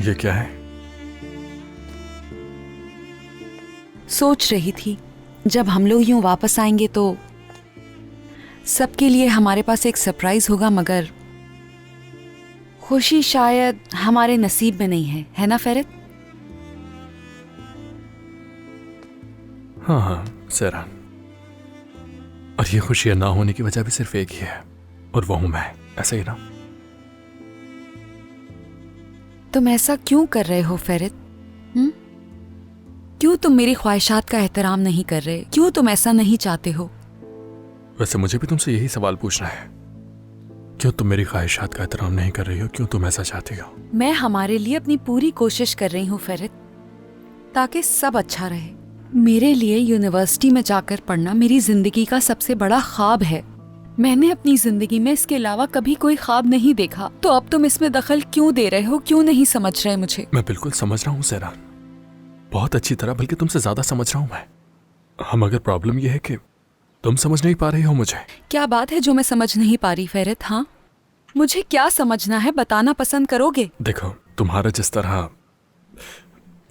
ये क्या है? सोच रही थी जब हम लोग यूं वापस आएंगे तो सबके लिए हमारे पास एक सरप्राइज होगा, मगर खुशी शायद हमारे नसीब में नहीं है ना फेरित? हाँ हाँ सेरान, और ये खुशियां ना होने की वजह भी सिर्फ एक ही है, और वो हूं मैं। ऐसा ही ना? तुम ऐसा क्यों कर रहे हो फेरित? क्यों तुम मेरी ख्वाहिशात का एहतराम नहीं कर रहे? क्यों तुम ऐसा नहीं चाहते हो? वैसे मुझे भी तुमसे यही सवाल पूछना है, क्यों तुम मेरी ख्वाहिशात का एहतराम नहीं कर रही हो? क्यों तुम ऐसा चाहती हो? मैं हमारे लिए अपनी पूरी कोशिश कर रही हूँ फेरित, ताकि सब अच्छा रहे। मेरे लिए यूनिवर्सिटी में जाकर पढ़ना मेरी जिंदगी का सबसे बड़ा ख्वाब है। मैंने अपनी जिंदगी में इसके अलावा कभी कोई ख्वाब नहीं देखा, तो अब तुम इसमें दखल क्यों दे रहे हो? क्यों नहीं समझ रहे मुझे? मैं बिल्कुल समझ रहा हूँ सेरान, बहुत अच्छी तरह, बल्कि तुमसे ज्यादा समझ रहा हूँ मैं। मगर प्रॉब्लम यह है कि तुम समझ नहीं पा रही हो मुझे। क्या बात है जो मैं समझ नहीं पा रही फेरित? हाँ, मुझे क्या समझना है, बताना पसंद करोगे? देखो, तुम्हारा जिस तरह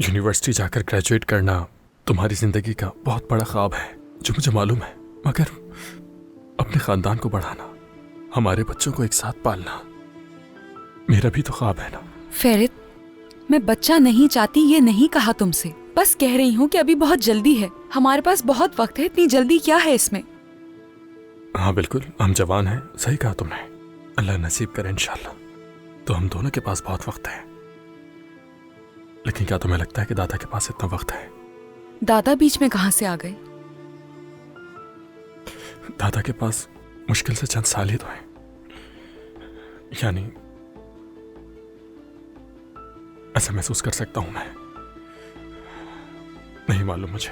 यूनिवर्सिटी जाकर ग्रेजुएट करना तुम्हारी जिंदगी का बहुत बड़ा ख्वाब है, जो मुझे मालूम है, मगर अपने खानदान को बढ़ाना, हमारे बच्चों को एक साथ पालना, मेरा भी तो ख्वाब है ना। फेरित, मैं बच्चा नहीं चाहती ये नहीं कहा तुमसे, बस कह रही हूँ कि अभी बहुत जल्दी है, हमारे पास बहुत वक्त है, इतनी जल्दी क्या है इसमें? हाँ बिल्कुल, हम जवान हैं, सही कहा तुमने। अल्लाह नसीब करे इंशाल्लाह, तो हम दोनों के पास बहुत वक्त है। लेकिन क्या तुम्हें लगता है कि दादा के पास इतना वक्त है? दादा बीच में कहां से आ गए? दादा के पास मुश्किल से चंद साल ही तो है, यानी ऐसा महसूस कर सकता हूं मैं। नहीं मालूम मुझे,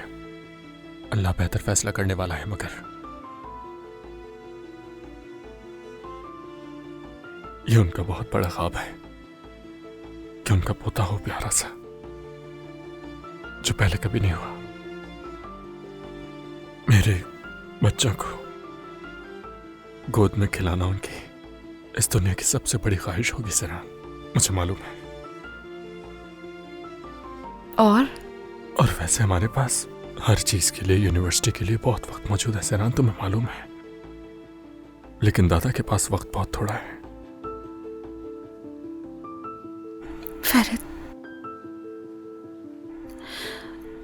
अल्लाह बेहतर फैसला करने वाला है, मगर ये उनका बहुत बड़ा ख्वाब है कि उनका पोता हो प्यारा सा, जो पहले कभी नहीं हुआ। मेरे बच्चों को गोद में खिलाना उनकी इस दुनिया की सबसे बड़ी ख्वाहिश होगी सेरान, मुझे मालूम है। और वैसे हमारे पास हर चीज के लिए, यूनिवर्सिटी के लिए बहुत वक्त मौजूद है सेरान, तुम्हें मालूम है। लेकिन दादा के पास वक्त बहुत थोड़ा है। फेरित,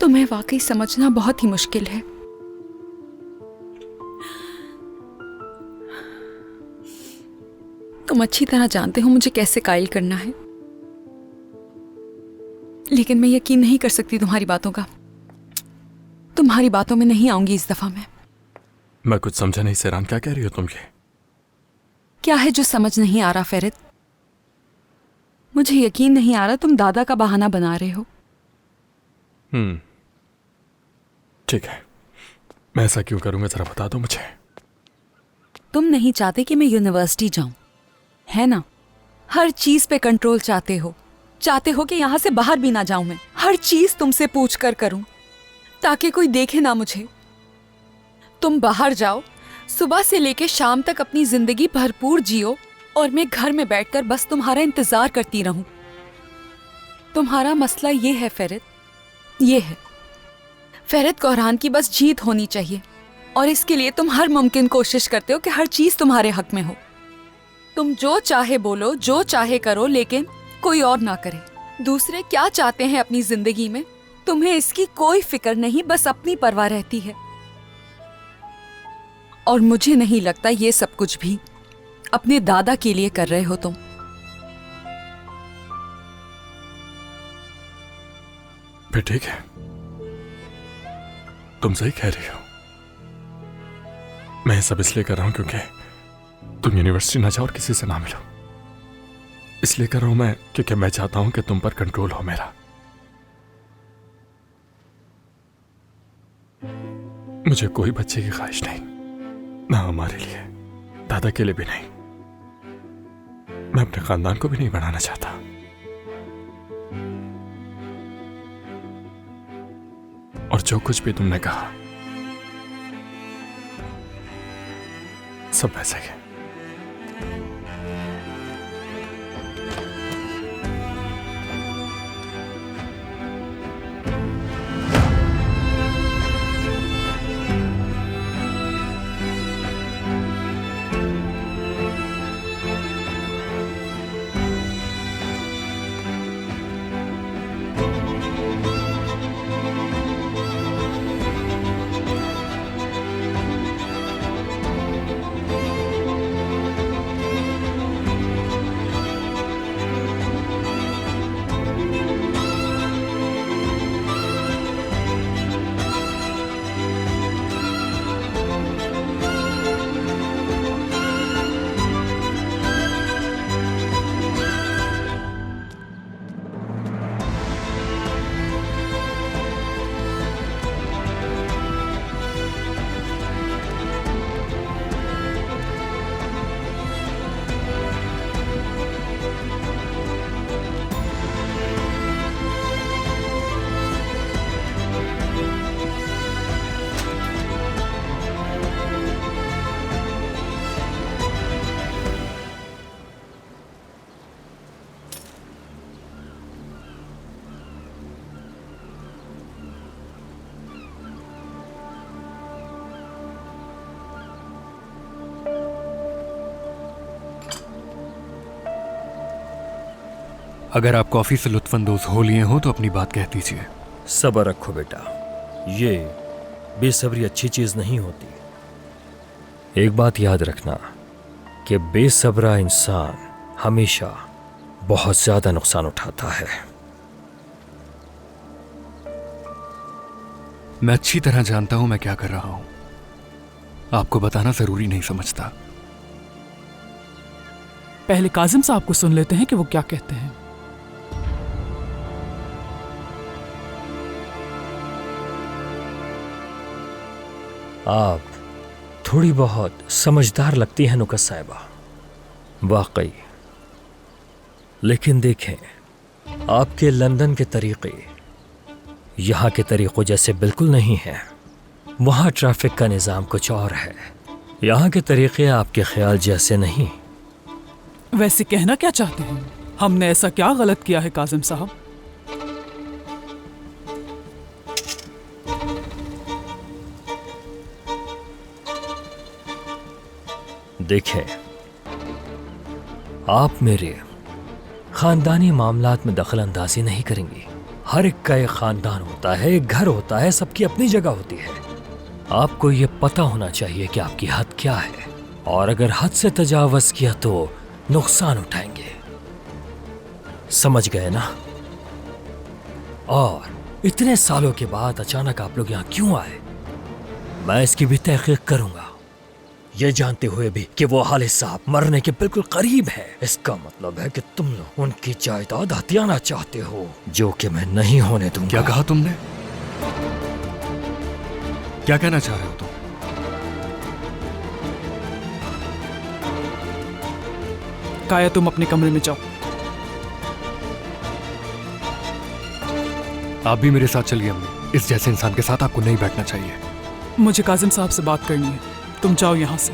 तुम्हें वाकई समझना बहुत ही मुश्किल है। तुम अच्छी तरह जानते हो मुझे कैसे कायल करना है, लेकिन मैं यकीन नहीं कर सकती तुम्हारी बातों का। तुम्हारी बातों में नहीं आऊंगी इस दफा मैं। कुछ समझा नहीं सेरान, क्या कह रही हो तुम? ये क्या है जो समझ नहीं आ रहा फेरित? मुझे यकीन नहीं आ रहा तुम दादा का बहाना बना रहे हो। ठीक है, मैं ऐसा क्यों करूंगा, जरा बता दो मुझे। तुम नहीं चाहते कि मैं यूनिवर्सिटी जाऊं, है ना? हर चीज पे कंट्रोल चाहते हो कि यहां से बाहर भी ना जाऊं मैं। हर चीज तुमसे पूछ कर करूं, ताकि कोई देखे ना मुझे। तुम बाहर जाओ, सुबह से लेके शाम तक अपनी जिंदगी भरपूर जियो, और मैं घर में बैठकर बस तुम्हारा इंतजार करती रहूं। तुम्हारा मसला ये है फेरित, ये है। फेरित कोहरान की बस जीत होनी चाहिए, और इसके लिए तुम हर मुमकिन कोशिश करते हो कि हर चीज तुम्हारे हक में हो। तुम जो चाहे बोलो, जो चाहे करो, लेकिन कोई और ना करे। दूसरे क्या चाहते हैं अपनी जिंदगी में, तुम्हें इसकी कोई फिक्र नहीं, बस अपनी परवाह रहती है। और मुझे नहीं लगता ये सब कुछ भी अपने दादा के लिए कर रहे हो तुम। फिर ठीक है, तुम सही कह रही हो। मैं सब इसलिए कर रहा हूं क्योंकि तुम यूनिवर्सिटी ना जाओ और किसी से ना मिलो। इसलिए कर रहा हूं मैं क्योंकि मैं चाहता हूं कि तुम पर कंट्रोल हो मेरा। मुझे कोई बच्चे की ख्वाहिश नहीं, ना हमारे लिए, दादा के लिए भी नहीं। मैं अपने खानदान को भी नहीं बढ़ाना चाहता। और जो कुछ भी तुमने कहा सब वैसा ही है। अगर आप कॉफी से लुत्फानंदोज हो लिए हो तो अपनी बात कह दीजिए। सब्र रखो बेटा, ये बेसब्री अच्छी चीज नहीं होती। एक बात याद रखना कि बेसब्रा इंसान हमेशा बहुत ज्यादा नुकसान उठाता है। मैं अच्छी तरह जानता हूं मैं क्या कर रहा हूं, आपको बताना जरूरी नहीं समझता। पहले काजिम साहब को सुन लेते हैं कि वो क्या कहते हैं। आप थोड़ी बहुत समझदार लगती हैं नुकस साहिबा, वाकई। लेकिन देखें, आपके लंदन के तरीके यहाँ के तरीकों जैसे बिल्कुल नहीं हैं। वहाँ ट्रैफिक का निज़ाम कुछ और है, यहाँ के तरीके आपके ख्याल जैसे नहीं। वैसे कहना क्या चाहते हैं? हमने ऐसा क्या गलत किया है काजिम साहब? देखें, आप मेरे खानदानी मामलात में दखल अंदाजी नहीं करेंगी। हर एक का एक खानदान होता है, एक घर होता है, सबकी अपनी जगह होती है। आपको ये पता होना चाहिए कि आपकी हद क्या है, और अगर हद से तजावज किया तो नुकसान उठाएंगे। समझ गए ना? और इतने सालों के बाद अचानक आप लोग यहाँ क्यों आए, मैं इसकी भी तहकीक करूंगा, ये जानते हुए भी कि वो हालिद साहब मरने के बिल्कुल करीब है। इसका मतलब है कि तुम लोग उनकी जायदाद हथियाना चाहते हो, जो कि मैं नहीं होने दूंगा। क्या कहा तुमने? क्या कहना चाह रहे हो तुम? काया, तुम अपने कमरे में जाओ। आप भी मेरे साथ चलिए अम्मी। इस जैसे इंसान के साथ आपको नहीं बैठना चाहिए। मुझे काजिम साहब से बात करनी है, तुम जाओ यहाँ से।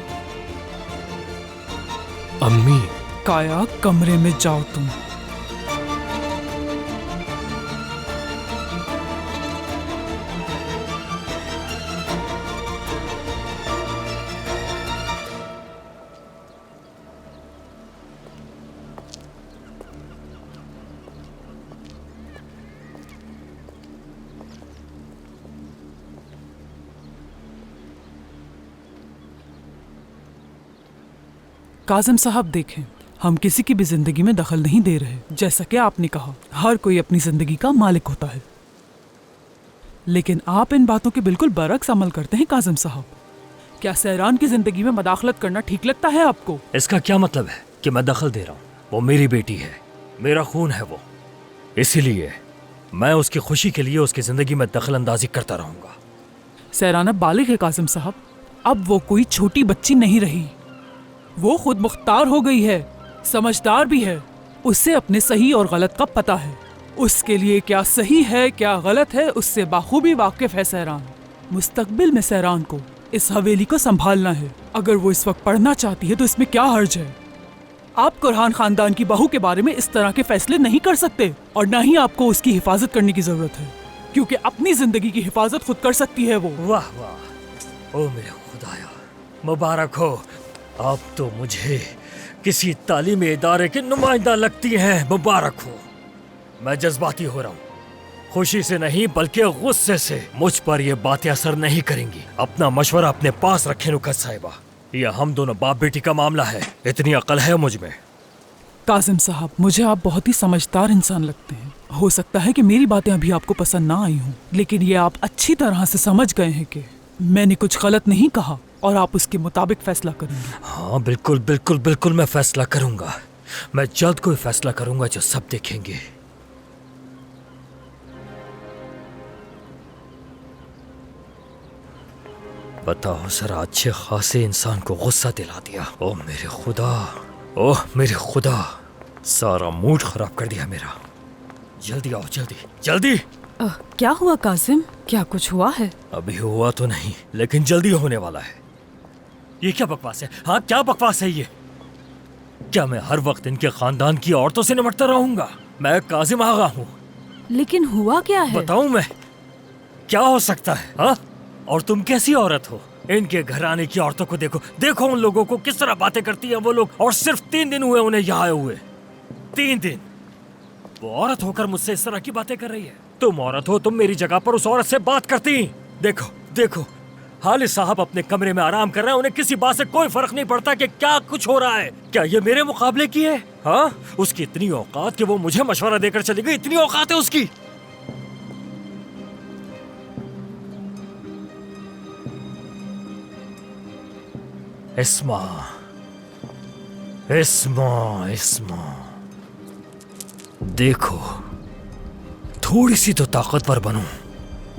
अम्मी, काया, कमरे में जाओ तुम। काजिम साहब देखें, हम किसी की भी जिंदगी में दखल नहीं दे रहे। जैसा कि आपने कहा, हर कोई अपनी जिंदगी का मालिक होता है, लेकिन आप इन बातों के बिल्कुल बरक्स अमल करते हैं काजिम साहब। क्या सहरान की जिंदगी में मदाखलत करना ठीक लगता है आपको? इसका क्या मतलब है कि मैं दखल दे रहा हूँ? वो मेरी बेटी है, मेरा खून है वो, इसीलिए मैं उसकी खुशी के लिए उसकी जिंदगी में दखल अंदाजी करता रहूंगा। सहरान अब बालिग है काजिम साहब, अब वो कोई छोटी बच्ची नहीं रही। वो खुद मुख्तार हो गई है, समझदार भी है। उसे अपने सही और गलत का पता है। उसके लिए क्या सही है क्या गलत है उससे बाखूबी वाकिफ है सहरान। मुस्तकबिल में सहरान को इस हवेली को संभालना है। अगर वो इस वक्त पढ़ना चाहती है तो इसमें क्या हर्ज है? आप कुरहान खानदान की बहू के बारे में इस तरह के फैसले नहीं कर सकते, और न ही आपको उसकी हिफाजत करने की जरूरत है, क्योंकि अपनी जिंदगी की हिफाजत खुद कर सकती है वो। वाह वाह, ओ मेरे खुदाया, मुबारक हो। आप तो मुझे किसी तालीमी इदारे की नुमाइंदा लगती हैं, मुबारक हो। मैं जज्बाती हो रहा हूँ, खुशी से नहीं बल्कि गुस्से से। मुझ पर ये बातें असर नहीं करेंगी। अपना मशवरा अपने पास रखें नुकत साहिबा, यह हम दोनों बाप बेटी का मामला है। इतनी अकल है मुझ में। काजिम साहब, मुझे आप बहुत ही समझदार इंसान लगते हैं। हो सकता है कि मेरी बातें अभी आपको पसंद ना आई हों, लेकिन ये आप अच्छी तरह से समझ गए हैं कि मैंने कुछ गलत नहीं कहा और आप उसके मुताबिक फैसला करेंगे। हाँ बिल्कुल बिल्कुल बिल्कुल, मैं फैसला करूंगा। मैं जल्द कोई फैसला करूंगा जो सब देखेंगे। बताओ जरा, अच्छे खासे इंसान को गुस्सा दिला दिया। ओह मेरे खुदा, ओह मेरे खुदा, सारा मूड खराब कर दिया मेरा। जल्दी आओ, जल्दी जल्दी। क्या हुआ काजिम? क्या कुछ हुआ है? अभी हुआ तो नहीं, लेकिन जल्दी होने वाला है। ये क्या बकवास है? हाँ क्या बकवास है ये? क्या मैं हर वक्त इनके खानदान की औरतों से निपटता रहूंगा? मैं काजिम आगा हूँ। लेकिन हुआ क्या है? बताऊं मैं, क्या हो सकता है? हाँ, और तुम कैसी औरत हो? इनके घराने की औरतों को देखो, देखो उन लोगों को किस तरह बातें करती हैं वो लोग। और सिर्फ 3 दिन हुए उन्हें यहाँ आए हुए, 3 दिन। वो औरत होकर मुझसे इस तरह की बातें कर रही है। तुम औरत हो, तुम मेरी जगह पर उस औरत से बात करती। देखो देखो, हालिद साहब अपने कमरे में आराम कर रहे हैं, उन्हें किसी बात से कोई फर्क नहीं पड़ता कि क्या कुछ हो रहा है। क्या ये मेरे मुकाबले की है? हाँ, उसकी इतनी औकात कि वो मुझे मशवरा देकर चली गई, इतनी औकात है उसकी। इस्मा, इस्मा, इस्मा, देखो, थोड़ी सी तो ताकतवर बनो।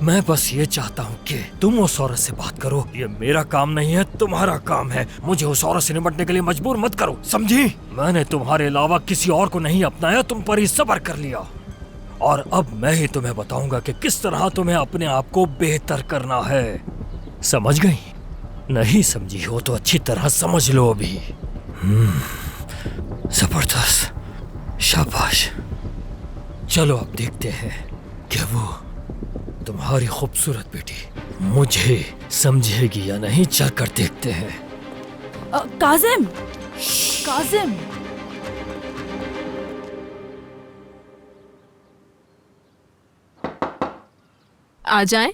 मैं बस ये चाहता हूँ कि तुम उस औरत से बात करो। ये मेरा काम नहीं है, तुम्हारा काम है। मुझे उस औरत से निपटने के लिए मजबूर मत करो, समझी? मैंने तुम्हारे अलावा किसी और को नहीं अपनाया, तुम पर ही सब्र कर लिया। और अब मैं ही तुम्हें बताऊंगा कि किस तरह तुम्हें अपने आप को बेहतर करना है। समझ गई? नहीं समझी हो तो अच्छी तरह समझ लो अभी। जबरदस्त, शाबाश। चलो अब देखते हैं कि वो तुम्हारी खूबसूरत बेटी मुझे समझेगी या नहीं। चल कर देखते हैं। काजिम, काजिम, आ जाएं?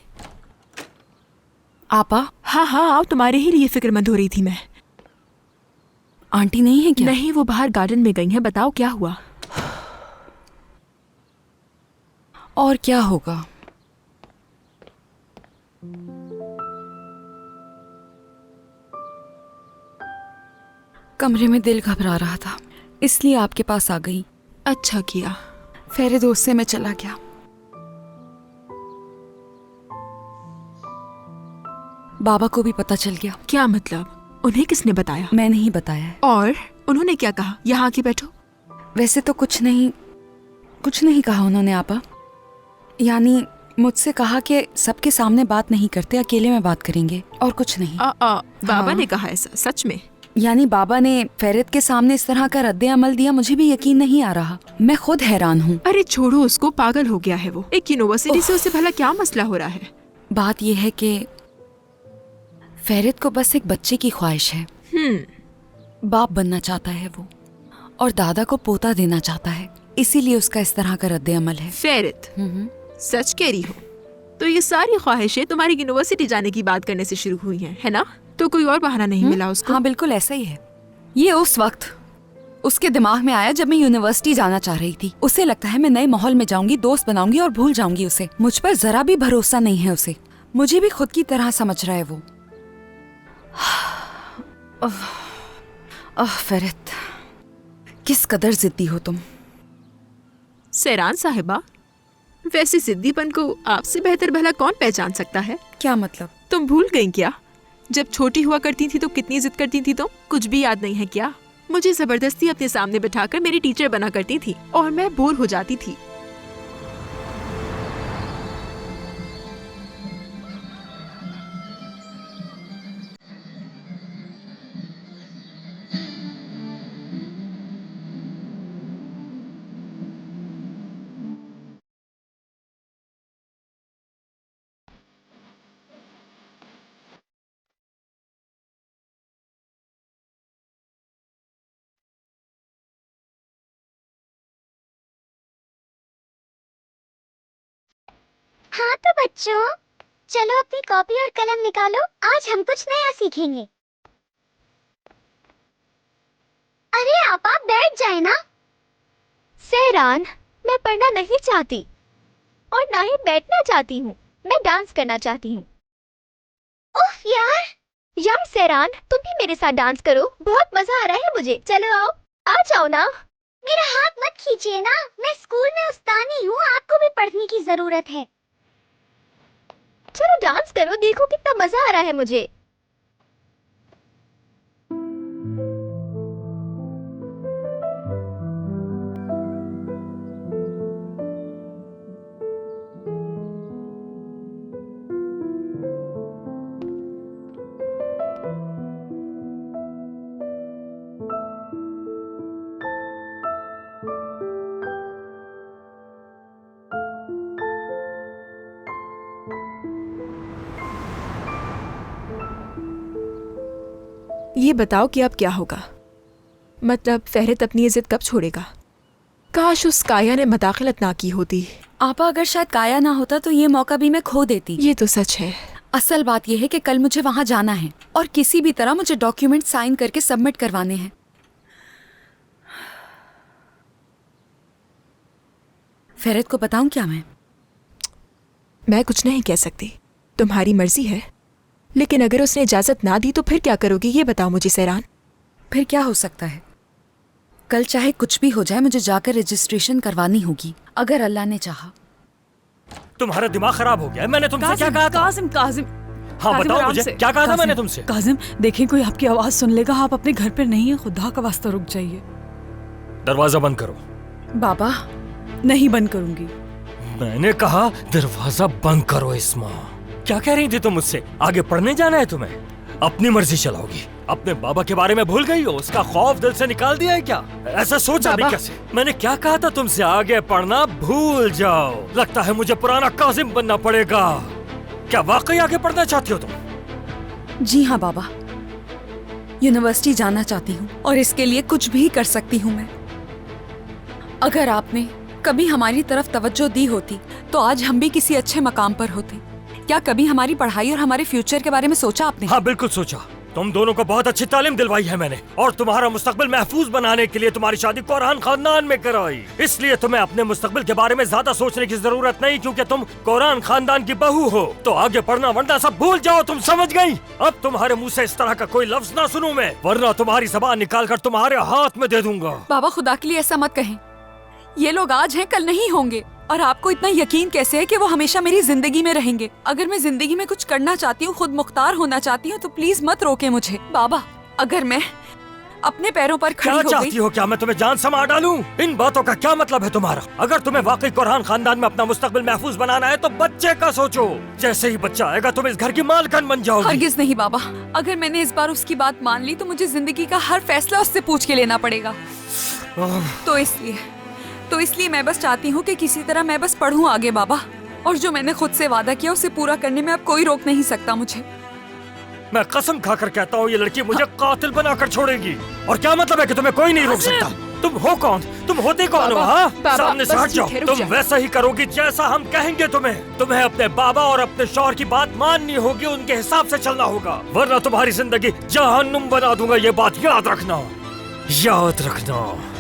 आपा। हाँ हाँ आओ, तुम्हारे ही लिए फिक्रमंद हो रही थी मैं। आंटी नहीं है क्या? नहीं, वो बाहर गार्डन में गई हैं। बताओ क्या हुआ? और क्या होगा? कमरे में दिल घबरा रहा था, इसलिए आपके पास आ गई। अच्छा किया। फेरे दोस्त से मैं चला गया। बाबा को भी पता चल गया। क्या मतलब? उन्हें किसने बताया? मैं नहीं बताया है। और उन्होंने क्या कहा? यहाँ आके बैठो। वैसे तो कुछ नहीं कहा उन्होंने आपा। यानी मुझसे कहा कि सबके सामने बात नहीं करते, अकेले में बात करेंगे, और कुछ नहीं। बाबा ने कहा ऐसा? सच में? यानी बाबा ने फेरित के सामने इस तरह का रद्द अमल दिया, मुझे भी यकीन नहीं आ रहा। मैं खुद हैरान हूँ। अरे छोड़ो उसको, पागल हो गया है वो। एक यूनिवर्सिटी से उसे भला क्या मसला हो रहा है? बात यह है कि फेरित को बस एक बच्चे की ख्वाहिश है। बाप बनना चाहता है वो, और दादा को पोता देना चाहता है, इसीलिए उसका इस तरह का रद्द अमल है। फेरित, सच कह रही हो? तो ये सारी ख्वाहिशें तुम्हारी यूनिवर्सिटी जाने की बात करने से शुरू हुई हैं, है ना? तो कोई और बहाना नहीं मिला उसको? हाँ बिल्कुल ऐसा ही है। ये उस वक्त उसके दिमाग में आया जब मैं यूनिवर्सिटी जाना चाह रही थी। उसे लगता है मैं नए माहौल में जाऊंगी, दोस्त बनाऊंगी और भूल जाऊंगी उसे। मुझ पर जरा भी भरोसा नहीं है उसे। मुझे भी खुद की तरह समझ रहा है वो। फेरित, किस कदर जिद्दी हो तुम। सैरान साहिबा, वैसे जिद्दीपन को आपसे बेहतर भला कौन पहचान सकता है? क्या मतलब? तुम भूल गई क्या? जब छोटी हुआ करती थी तो कितनी जिद करती थी तुम? कुछ भी याद नहीं है क्या? मुझे जबरदस्ती अपने सामने बिठाकर मेरी टीचर बना करती थी और मैं बोर हो जाती थी। हाँ तो बच्चों, चलो अपनी कॉपी और कलम निकालो, आज हम कुछ नया सीखेंगे। अरे आप बैठ जाए ना। सहरान, मैं पढ़ना नहीं चाहती और ना ही बैठना चाहती हूँ, मैं डांस करना चाहती हूँ। उफ यार सहरान, तुम भी मेरे साथ डांस करो, बहुत मजा आ रहा है मुझे। चलो आओ, आ जाओ ना। मेरा हाथ मत खींचिए ना, मैं स्कूल में उस्तानी हूँ, आपको भी पढ़ने की जरूरत है। चलो डांस करो, देखो कितना मजा आ रहा है मुझे। ये बताओ कि अब क्या होगा? मतलब फेरित अपनी इज्जत कब छोड़ेगा? काश उस काया ने मदाखलत ना की होती। आपा, अगर शायद काया ना होता तो ये मौका भी मैं खो देती। ये तो सच है। असल बात यह है कि कल मुझे वहां जाना है और किसी भी तरह मुझे डॉक्यूमेंट साइन करके सबमिट करवाने हैं। फेरत को बताऊं क्या मैं कुछ नहीं कह सकती, तुम्हारी मर्जी है। लेकिन अगर उसने इजाजत ना दी तो फिर क्या करोगी, ये बताओ मुझे सहरान। फिर क्या हो सकता है? कल चाहे कुछ भी हो जाए, मुझे जाकर रजिस्ट्रेशन करवानी होगी, अगर अल्लाह ने चाहा। तुम्हारा दिमाग खराब हो गया है। मैंने तुमसे क्या कहा था? काजिम काजिम हाँ काजिम, बताओ आराम मुझे, से। क्या कहा था काजिम, मैंने तुमसे? काजिम देखें, कोई आपकी आवाज सुन लेगा। आप अपने घर पर नहीं है, खुदा का वास्ता रुक जाइए। दरवाजा बंद करो। बाबा, नहीं बंद करूंगी। मैंने कहा दरवाजा बंद करो। इस्मा, क्या कह रही थी तुम मुझसे? आगे पढ़ने जाना है तुम्हें? अपनी मर्जी चलाओगी। अपने बाबा के बारे में भूल गई हो? उसका खौफ दिल से निकाल दिया है क्या? ऐसा सोचा भी कैसे? मैंने क्या कहा था तुमसे? आगे पढ़ना भूल जाओ। लगता है मुझे पुराना काजिम बनना पड़ेगा। क्या वाकई आगे पढ़ना चाहती हो तुम? जी हाँ बाबा, यूनिवर्सिटी जाना चाहती हूँ और इसके लिए कुछ भी कर सकती हूँ मैं। अगर आपने कभी हमारी तरफ तवज्जो दी होती तो आज हम भी किसी अच्छे मकाम पर होते। क्या कभी हमारी पढ़ाई और हमारे फ्यूचर के बारे में सोचा आपने? हाँ बिल्कुल सोचा। तुम दोनों को बहुत अच्छी तालीम दिलवाई है मैंने, और तुम्हारा मुस्तकबिल महफूज बनाने के लिए तुम्हारी शादी कुरान खानदान में कराई। इसलिए तुम्हें अपने मुस्तकबिल के बारे में ज्यादा सोचने की जरूरत नहीं, क्योंकि तुम कुरान खानदान की बहू हो। तो आगे पढ़ना वरना सब भूल जाओ। तुम समझ गई? अब तुम्हारे मुंह से इस तरह का कोई लफ्ज ना सुनूं मैं, वरना तुम्हारी ज़बान निकाल कर तुम्हारे हाथ में दे दूंगा। बाबा, खुदा के लिए ऐसा मत कहें। ये लोग आज हैं, कल नहीं होंगे। और आपको इतना यकीन कैसे है कि वो हमेशा मेरी जिंदगी में रहेंगे? अगर मैं जिंदगी में कुछ करना चाहती हूँ, खुद मुख्तार होना चाहती हूँ, तो प्लीज मत रोके मुझे। बाबा, अगर मैं अपने पैरों पर खड़ी क्या हो चाहती गई। हो? क्या मैं तुम्हें जान से मार डालूं? इन बातों का क्या मतलब है तुम्हारा? अगर तुम्हें वाकई कुरान खानदान में अपना मुस्तकबिल महफूज बनाना है तो बच्चे का सोचो। जैसे ही बच्चा आएगा तुम इस घर की मालकिन बन जाओगी। हरगिज नहीं बाबा, अगर मैंने इस बार उसकी बात मान ली तो मुझे जिंदगी का हर फैसला उससे पूछ के लेना पड़ेगा। तो इसलिए मैं बस चाहती हूँ कि किसी तरह मैं बस पढ़ूं आगे बाबा, और जो मैंने खुद से वादा किया उसे पूरा करने में अब कोई रोक नहीं सकता मुझे। मैं कसम खाकर कहता हूँ ये लड़की मुझे कातिल बनाकर छोड़ेगी। और क्या मतलब है कि तुम्हें कोई नहीं रोक सकता? तुम हो कौन? तुम होते कौन हो? हाँ, सामने से हट जाओ। तुम वैसा ही करोगी जैसा हम कहेंगे तुम्हें। तुम्हें अपने बाबा और अपने शौहर की बात माननी होगी, उनके हिसाब से चलना होगा, वरना तुम्हारी जिंदगी जहन्नुम बना दूंगा। ये बात याद रखना, याद रखना।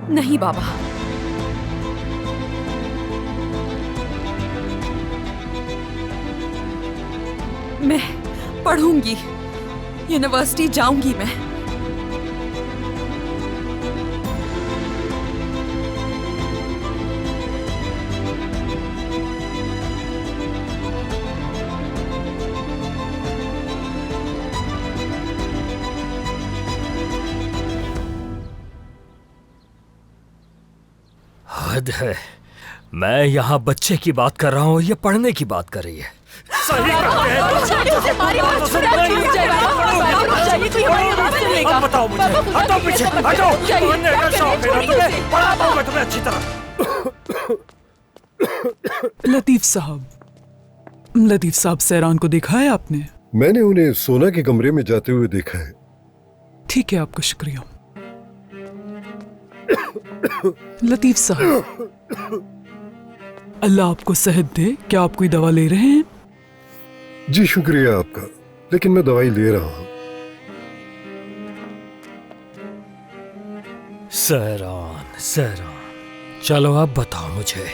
नहीं बाबा, मैं पढ़ूंगी, यूनिवर्सिटी जाऊंगी मैं। हद है, मैं यहाँ बच्चे की बात कर रहा हूँ, ये पढ़ने की बात कर रही है। सही करते हैं। अब बताओ मुझे, हटो पीछे, हटो। पढ़ने का शौक है ना तुम्हें? पढ़ाता हूँ मैं तुम्हें अच्छी तरह। लतीफ साहब, सहरान को देखा है आपने? मैंने उन्हें सोना के कमरे में जाते हुए देखा है। ठीक है, आपका शुक्रिया। लतीफ साहब, अल्लाह आपको सेहत दे। क्या आप कोई दवा ले रहे हैं? जी शुक्रिया आपका, लेकिन मैं दवाई ले रहा हूँ। सहरान, चलो अब बताओ मुझे,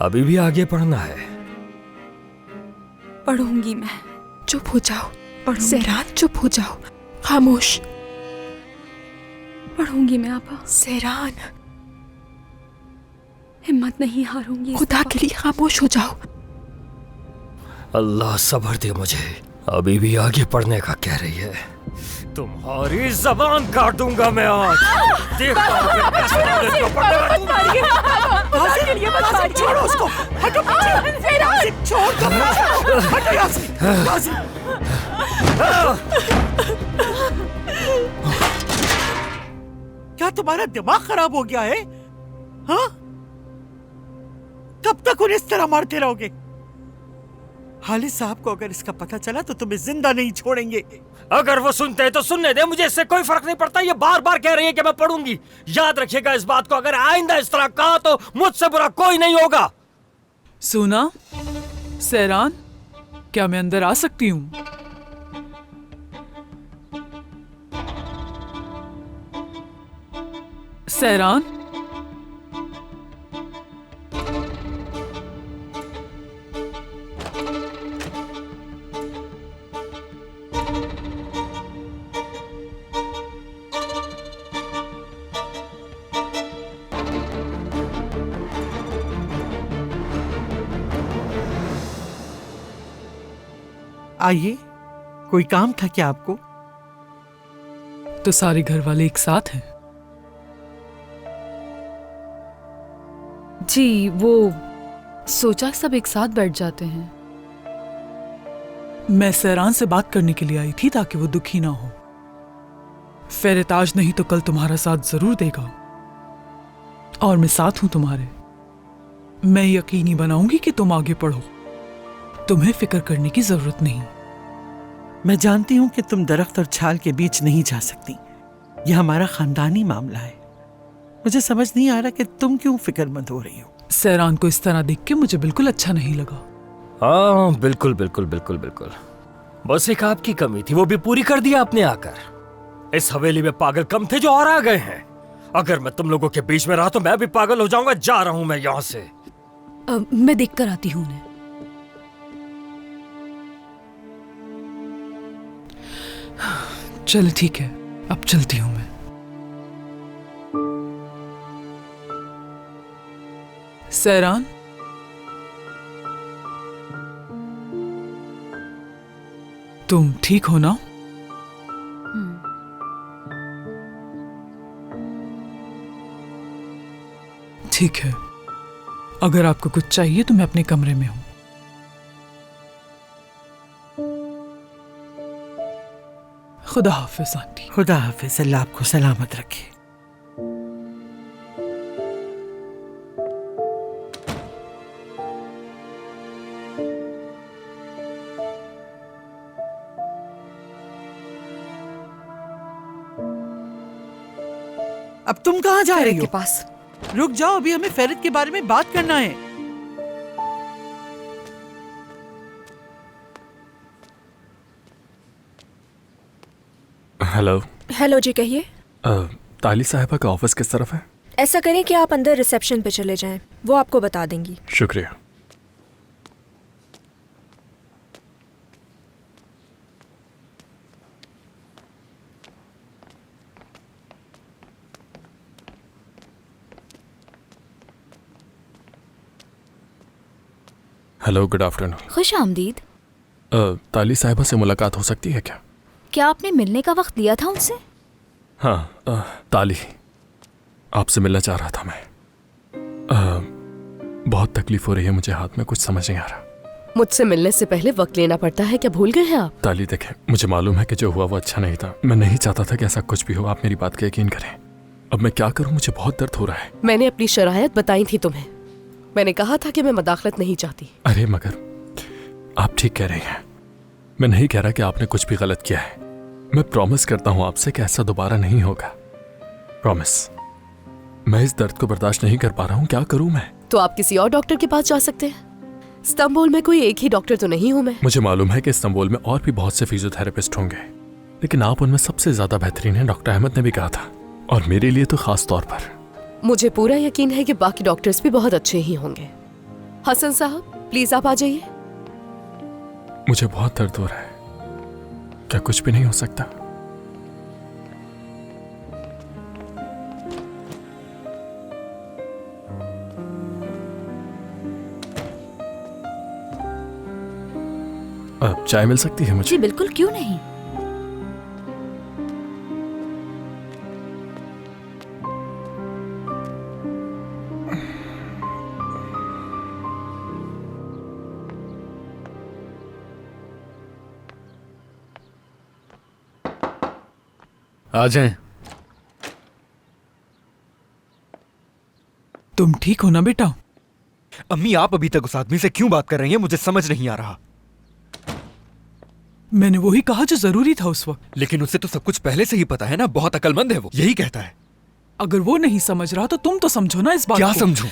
अभी भी आगे पढ़ना है? पढ़ूंगी मैं। चुप हो जाओ सहरान, चुप हो जाओ, खामोश। पढ़ूंगी मैं आपा। सहरान, हिम्मत नहीं हारूंगी। खुदा के लिए खामोश हो जाओ। अल्लाह सब्र दे मुझे, अभी भी आगे पढ़ने का कह रही है। तुम्हारी जबान काट दूंगा मैं आज। देखता हूँ फिर कैसे लड़कियों पढ़ने का। छोड़ो उसको, हटो पीछे। छोड़ दो, हटो यहाँ से। क्या तुम्हारा दिमाग खराब हो गया है? हाँ, कब तक उन्हें इस तरह मारते रहोगे? हालिद साहब को अगर इसका पता चला तो तुम्हें जिंदा नहीं छोड़ेंगे। अगर वो सुनते हैं तो सुनने दे, मुझे इससे कोई फर्क नहीं पड़ता। ये बार बार कह रही है कि मैं पढ़ूंगी। याद रखिएगा इस बात को, अगर आइंदा इस तरह कहा तो मुझसे बुरा कोई नहीं होगा। सुना सहरान, क्या मैं अंदर आ सकती हूँ? सहरान, आइए, कोई काम था क्या आपको? तो सारे घर वाले एक साथ हैं? जी, वो सोचा सब एक साथ बैठ जाते हैं। मैं सहरान से बात करने के लिए आई थी ताकि वो दुखी ना हो। फेरताज नहीं तो कल तुम्हारा साथ जरूर देगा, और मैं साथ हूं तुम्हारे। मैं यकीनी बनाऊंगी कि तुम आगे पढ़ो। तुम्हें फिक्र करने की जरूरत नहीं। मैं जानती हूँ कि तुम दरख्त और छाल के बीच नहीं जा सकती। यह हमारा खानदानी मामला है। मुझे समझ नहीं आ रहा कि तुम क्यों फिक्रमंद हो रही हो। सहरान को इस तरह देख के मुझे बिल्कुल अच्छा नहीं लगा। हाँ, बिल्कुल बिल्कुल बिल्कुल बिल्कुल। बस एक आपकी कमी थी, वो भी पूरी कर दिया आपने आकर। इस हवेली में पागल कम थे जो और आ गए हैं। अगर मैं तुम लोगों के बीच में रहा तो मैं भी पागल हो जाऊंगा। जा रहा हूं मैं यहाँ से। मैं देख कर आती हूँ उन्हें। चल ठीक है, अब चलती हूं मैं। सहरान, तुम ठीक हो ना? ठीक है, अगर आपको कुछ चाहिए तो मैं अपने कमरे में हूं। खुदा हाफिज आंटी। खुदा हाफिज, अल्लाह आपको सलामत रखे। अब तुम कहाँ जा रही हो? के पास। रुक जाओ, अभी हमें फेरित के बारे में बात करना है। हेलो। हेलो जी, कहिए। ताली साहिबा का ऑफिस किस तरफ है? ऐसा करें कि आप अंदर रिसेप्शन पे चले जाएं, वो आपको बता देंगी। शुक्रिया। Hello, good afternoon. खुश आमदीद। ताली साहिबा से मुलाकात हो सकती है क्या? क्या आपने मिलने का वक्त दिया था उनसे? हाँ, ताली, आपसे मिलना चाह रहा था मैं। बहुत तकलीफ हो रही है मुझे, हाथ में कुछ समझ नहीं आ रहा। मुझसे मिलने से पहले वक्त लेना पड़ता है, क्या भूल गए हैं आप? ताली देखें, मुझे मालूम है कि जो हुआ वो अच्छा नहीं था। मैं नहीं चाहता था कि ऐसा कुछ भी हो। आप मेरी बात का यकीन करें। अब मैं क्या करूं, मुझे बहुत दर्द हो रहा है। मैंने अपनी शरायत बताई थी तुम्हें। मैंने कहा था कि मैं मदाखलत नहीं चाहती। अरे मगर आप ठीक कह रही हैं। मैं नहीं कह रहा कि आपने कुछ भी गलत किया है। मैं प्रॉमिस करता हूं आपसे कि ऐसा दोबारा नहीं होगा। प्रॉमिस। मैं इस दर्द को बर्दाश्त नहीं कर पा रहा हूं। क्या करूं मैं? तो आप किसी और डॉक्टर के पास जा सकते हैं। इस्तांबुल में कोई एक ही डॉक्टर तो नहीं हूं मैं। मुझे मालूम है कि इस्तांबुल में और भी बहुत से फिजियोथेरेपिस्ट होंगे, लेकिन आप उनमें सबसे ज्यादा बेहतरीन हैं। डॉक्टर अहमद ने भी कहा था, और मेरे लिए तो खास तौर पर। मुझे पूरा यकीन है कि बाकी डॉक्टर्स भी बहुत अच्छे ही होंगे। हसन साहब, प्लीज आप आ जाइए। मुझे बहुत दर्द हो रहा है। क्या कुछ भी नहीं हो सकता? अब चाय मिल सकती है मुझे? जी बिल्कुल, क्यों नहीं। आ जाएं। तुम ठीक हो ना बेटा? अम्मी, आप अभी तक उस आदमी से क्यों बात कर रही हैं? मुझे समझ नहीं आ रहा। मैंने वही कहा जो जरूरी था उस वक्त। लेकिन उसे तो सब कुछ पहले से ही पता है ना, बहुत अक्लमंद है वो, यही कहता है। अगर वो नहीं समझ रहा तो तुम तो समझो ना इस बात क्या को। समझूं?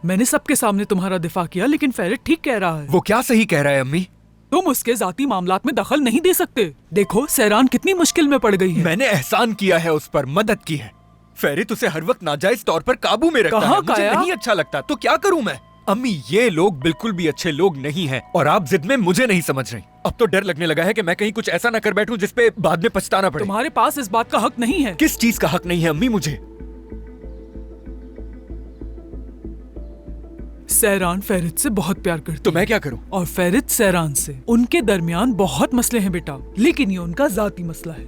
मैंने सबके सामने तुम्हारा दिफा किया, लेकिन फेरिट ठीक कह रहा है। वो क्या सही कह रहा है अम्मी? तुम उसके जाती मामलात में दखल नहीं दे सकते। देखो सहरान कितनी मुश्किल में पड़ गई है। मैंने एहसान किया है उस पर, मदद की है। फेरिट उसे हर वक्त नाजायज तौर पर काबू में रखता है। मुझे नहीं अच्छा लगता, तो क्या करूं मैं? अम्मी, ये लोग बिल्कुल भी अच्छे लोग नहीं हैं और आप जिद में मुझे नहीं समझ रही। अब तो डर लगने लगा है कि मैं कहीं कुछ ऐसा ना कर बैठूं जिसपे बाद में पछताना पड़े। तुम्हारे पास इस बात का हक नहीं है। किस चीज का हक नहीं है अम्मी मुझे? सहरान फेरित से बहुत प्यार करती तो मैं क्या करूं? और फेरित सहरान से। उनके दरमियान बहुत मसले हैं बेटा, लेकिन ये उनका जाती मसला है।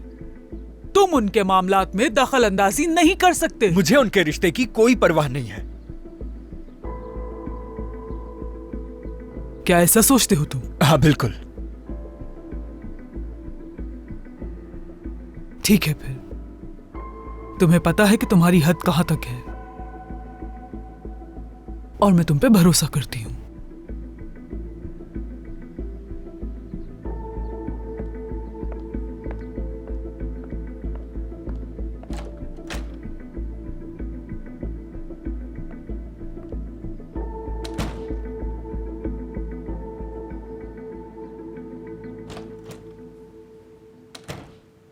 तुम उनके मामलात में दखल अंदाजी नहीं कर सकते। मुझे उनके रिश्ते की कोई परवाह नहीं है। क्या ऐसा सोचते हो तुम? हाँ बिल्कुल। ठीक है फिर, तुम्हें पता है कि तुम्हारी हद कहां तक है और मैं तुम पे भरोसा करती हूं।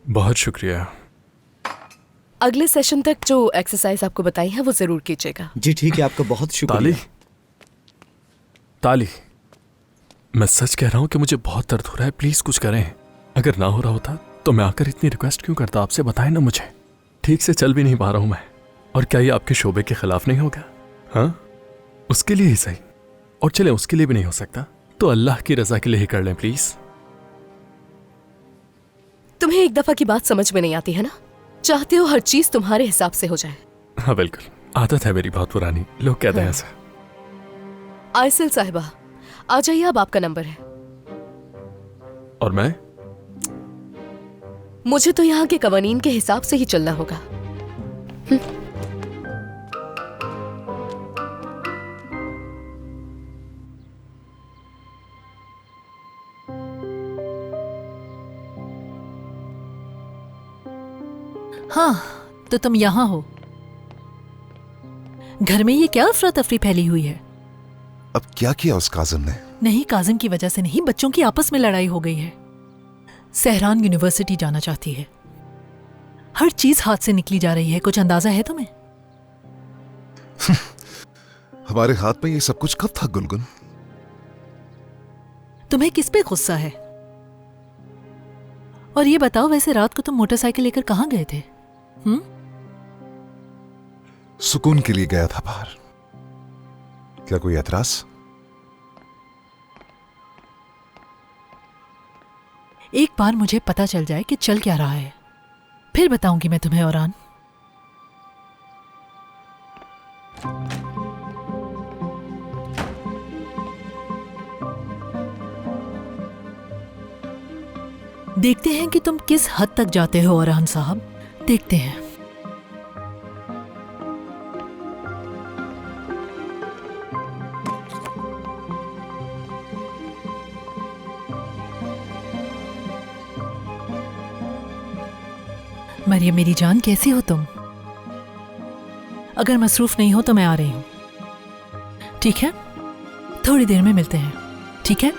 बहुत शुक्रिया। अगले सेशन तक जो एक्सरसाइज आपको बताई है वो जरूर कीजिएगा। जी ठीक है, आपका बहुत शुक्रिया। ताली, मैं सच कह रहा हूं कि मुझे बहुत दर्द हो रहा है, प्लीज कुछ करें। अगर ना हो रहा होता तो मैं आकर इतनी रिक्वेस्ट क्यों करता आपसे? बताएं ना मुझे। ठीक से चल भी नहीं पा रहा हूं मैं। और क्या ये आपके शोबे के खिलाफ नहीं होगा? हाँ, उसके लिए ही सही। और चले उसके लिए भी नहीं हो सकता तो अल्लाह की रजा के लिए ही कर लें प्लीज। तुम्हें एक दफा की बात समझ में नहीं आती है ना? चाहते हो हर चीज तुम्हारे हिसाब से हो जाए। हाँ बिल्कुल, आदत है मेरी बहुत पुरानी, लोग कहते हैं ऐसा। आयसिल साहिबा, आ जाइए, अब आपका नंबर है। और मैं? मुझे तो यहाँ के कवानीन के हिसाब से ही चलना होगा। हाँ, तो तुम यहाँ हो। घर में ये क्या अफरा तफरी फैली हुई है? अब क्या किया उस काजिम ने? नहीं, काजिम की वजह से नहीं, बच्चों की आपस में लड़ाई हो गई है। सहरान यूनिवर्सिटी जाना चाहती है। हर चीज हाथ से निकली जा रही है। कुछ अंदाजा है तुम्हें? हमारे हाथ में ये सब कुछ कब था गुनगुन? तुम्हें किस पे गुस्सा है? और ये बताओ, वैसे रात को तुम मोटरसाइकिल लेकर कहाँ गए थे? सुकून के लिए गया था बाहर। क्या कोई एतराज? एक बार मुझे पता चल जाए कि चल क्या रहा है, फिर बताऊंगी मैं तुम्हें। औरान, देखते हैं कि तुम किस हद तक जाते हो औरान साहब, देखते हैं। मरियम मेरी जान, कैसी हो तुम? अगर मसरूफ नहीं हो तो मैं आ रही हूं। ठीक है, थोड़ी देर में मिलते हैं। ठीक है?